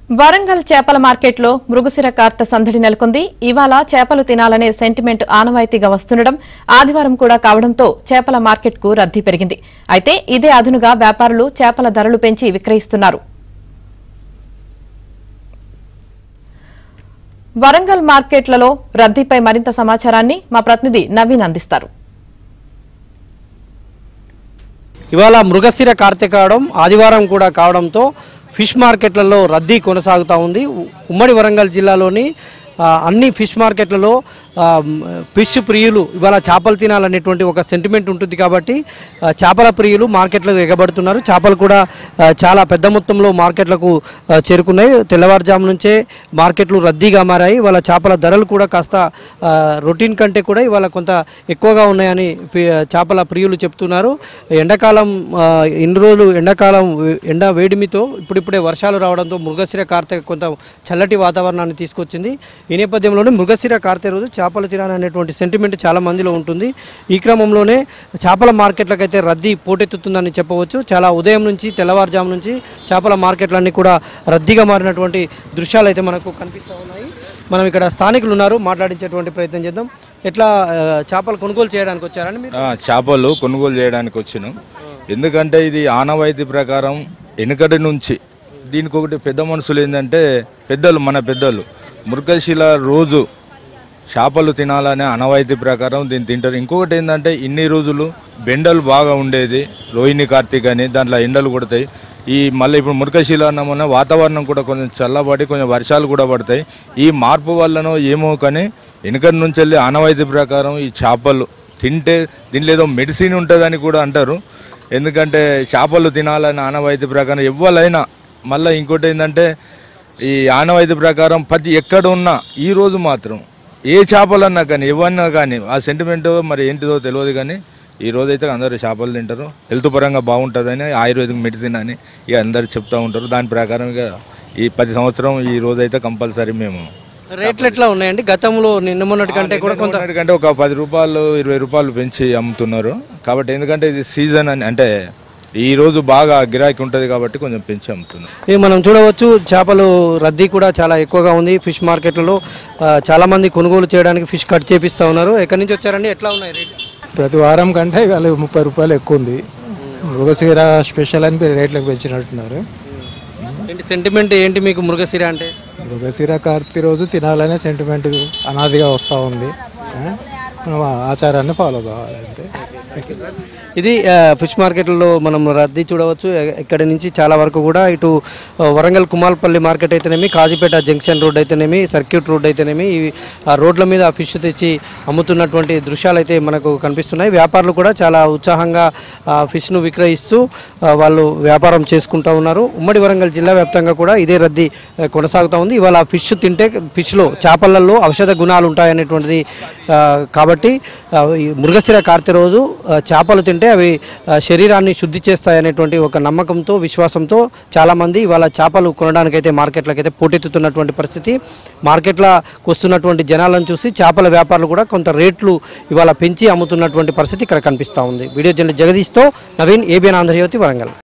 వరంగల్ చేపల మార్కెట్లో మృగశిర కార్తె సందడి నెలకొంది. ఇవాళ చేపలు తినాలనే సెంటిమెంట్ ఆనవాయితీగా వస్తుండడం, ఆదివారం కూడా కావడంతో చేపల మార్కెట్కు రద్దీ పెరిగింది. అయితే ఇదే అదునుగా వ్యాపారులు చేపల ధరలు పెంచి విక్రయిస్తున్నారు. వరంగల్ మార్కెట్లలో రద్దీపై మరింత సమాచారాన్ని మా ప్రతినిధి నవీన్ అందిస్తారు. ఇవాళ మృగశిర కార్తె కావడం, ఆదివారం కూడా కావడంతో ఫిష్ మార్కెట్లలో రద్దీ కొనసాగుతూ ఉంది. ఉమ్మడి వరంగల్ జిల్లాలోని అన్ని ఫిష్ మార్కెట్లలో ఫిష్ ప్రియులు ఇవాళ చేపలు తినాలనేటువంటి ఒక సెంటిమెంట్ ఉంటుంది కాబట్టి చేపల ప్రియులు మార్కెట్లకు ఎగబడుతున్నారు. చేపలు కూడా చాలా పెద్ద మొత్తంలో మార్కెట్లకు చేరుకున్నాయి. తెల్లవారుజాము నుంచే మార్కెట్లు రద్దీగా మారాయి. ఇవాళ చేపల ధరలు కూడా కాస్త రొటీన్ కంటే కూడా ఇవాళ కొంత ఎక్కువగా ఉన్నాయని చేపల ప్రియులు చెప్తున్నారు. ఎండాకాలం ఇన్ని రోజులు ఎండ వేడిమితో ఇప్పుడిప్పుడే వర్షాలు రావడంతో మృగశిర కార్తె కొంత చల్లటి వాతావరణాన్ని తీసుకొచ్చింది. ఈ నేపథ్యంలోనే మృగశిర కార్తె రోజు చేపలు తినాలనేటువంటి సెంటిమెంట్ చాలా మందిలో ఉంటుంది. ఈ క్రమంలోనే చేపల మార్కెట్లకు అయితే రద్దీ పోటెత్తుతుందని చెప్పవచ్చు. చాలా ఉదయం నుంచి తెల్లవారుజాము నుంచి చేపల మార్కెట్లన్నీ కూడా రద్దీగా మారినటువంటి దృశ్యాలు అయితే మనకు కనిపిస్తూ ఉన్నాయి. మనం ఇక్కడ స్థానికులు ఉన్నారు, మాట్లాడించేటువంటి ప్రయత్నం చేద్దాం. ఎట్లా చేపలు కొనుగోలు చేయడానికి వచ్చారని మీరు? చేపలు కొనుగోలు చేయడానికి వచ్చాను. ఎందుకంటే ఇది ఆనవాయితీ ప్రకారం వెనుకటి నుంచి దీనికి ఒకటి పెద్ద మనుషులు ఏంటంటే మన పెద్దలు మృగశిల రోజు చేపలు తినాలనే ఆనవాయితీ ప్రకారం దీన్ని తింటారు. ఇంకొకటి ఏంటంటే ఇన్ని రోజులు బెండలు బాగా ఉండేది, రోహిణి కార్తీక్ అని, దాంట్లో ఎండలు కొడతాయి. మళ్ళీ ఇప్పుడు మృగశిల అన్నమన్న వాతావరణం కూడా కొంచెం చల్లబడి కొంచెం వర్షాలు కూడా పడతాయి. ఈ మార్పు వల్లనో ఏమో కానీ వెనుకటి నుంచి వెళ్ళి ఆనవాయితీ ప్రకారం ఈ చేపలు తింటే దీనిలో ఏదో మెడిసిన్ ఉంటుందని కూడా అంటారు. ఎందుకంటే చేపలు తినాలని ఆనవాయితీ ప్రకారం ఎవరైనా మళ్ళీ ఇంకోటి ఏంటంటే ఈ ఆనవాయితీ ప్రకారం ప్రతి ఎక్కడ ఉన్నా ఈరోజు మాత్రం ఏ చేపలన్నా కానీ ఎవరన్నా కానీ ఆ సెంటిమెంట్ మరి ఏంటిదో తెలియదు కానీ ఈ రోజైతే అందరూ చేపలు తింటారు. హెల్త్ పరంగా బాగుంటుందని, ఆయుర్వేదిక్ మెడిసిన్ అని ఇక అందరు చెప్తూ ఉంటారు. దాని ప్రకారం ఇక ఈ 10 సంవత్సరం ఈ రోజైతే కంపల్సరీ మేము. రేట్లు ఎట్లా ఉన్నాయండి? గతంలో నిన్న మొన్నటి కంటే కూడా కొంత ఒక 10 రూపాయలు 20 రూపాయలు పెంచి అమ్ముతున్నారు. కాబట్టి ఎందుకంటే ఇది సీజన్ అని, అంటే ఈ రోజు బాగా గిరాకీ ఉంటుంది కాబట్టి కొంచెం పెంచి అమ్ముతున్నారు. మనం చూడవచ్చు చేపలు రద్దీ కూడా చాలా ఎక్కువగా ఉంది. ఫిష్ మార్కెట్లలో చాలా మంది కొనుగోలు చేయడానికి ఫిష్ కట్ చేపిస్తూ ఉన్నారు. ఎక్కడి నుంచి వచ్చారండి? ఎట్లా ఉన్నాయి రేట్లు? ప్రతి వారం కంటే ఇవాళ 30 రూపాయలు ఎక్కువ ఉంది. మృగశిర స్పెషల్ అని రేట్లకు పెంచినట్టున్నారు. ఏంటి సెంటిమెంట్ ఏంటి మీకు మృగశిర అంటే? మృగశిర కార్తీ రోజు తినాలనే సెంటిమెంట్ అనాదిగా వస్తూ ఉంది. మనం ఆచారాన్ని ఫాలో కావాలి అంతే. ఇది ఫిష్ మార్కెట్లలో మనం రద్దీ చూడవచ్చు. ఇక్కడి నుంచి చాలా వరకు కూడా ఇటు వరంగల్ కుమాల్పల్లి మార్కెట్ అయితేనేమి, కాజీపేట జంక్షన్ రోడ్ అయితేనేమి, సర్క్యూట్ రోడ్ అయితేనేమి, ఆ రోడ్ల మీద ఫిష్ తెచ్చి అమ్ముతున్నటువంటి దృశ్యాలు అయితే మనకు కనిపిస్తున్నాయి. వ్యాపారులు కూడా చాలా ఉత్సాహంగా ఫిష్ను విక్రయిస్తూ వాళ్ళు వ్యాపారం చేసుకుంటూ ఉన్నారు. ఉమ్మడి వరంగల్ జిల్లా వ్యాప్తంగా కూడా ఇదే రద్దీ కొనసాగుతూ ఉంది. ఇవాళ ఫిష్ తింటే ఫిష్లో చేపలలో ఔషధ గుణాలు ఉంటాయనేటువంటిది కాబట్టి మృగశిర కార్తె రోజు చేపలు తింటే అవి శరీరాన్ని శుద్ధి చేస్తాయనేటువంటి ఒక నమ్మకంతో, విశ్వాసంతో చాలామంది ఇవాళ చేపలు కొనడానికైతే మార్కెట్లకైతే పోటెత్తుతున్నటువంటి పరిస్థితి. మార్కెట్లకు వస్తున్నటువంటి జనాలను చూసి చేపల వ్యాపారులు కూడా కొంత రేట్లు ఇవాళ పెంచి అమ్ముతున్నటువంటి పరిస్థితి ఇక్కడ కనిపిస్తూ ఉంది. వీడియో జర్నలిస్ట్ జగదీష్తో నవీన్, ఏబిఎన్ ఆంధ్రజ్యోతి, వరంగల్.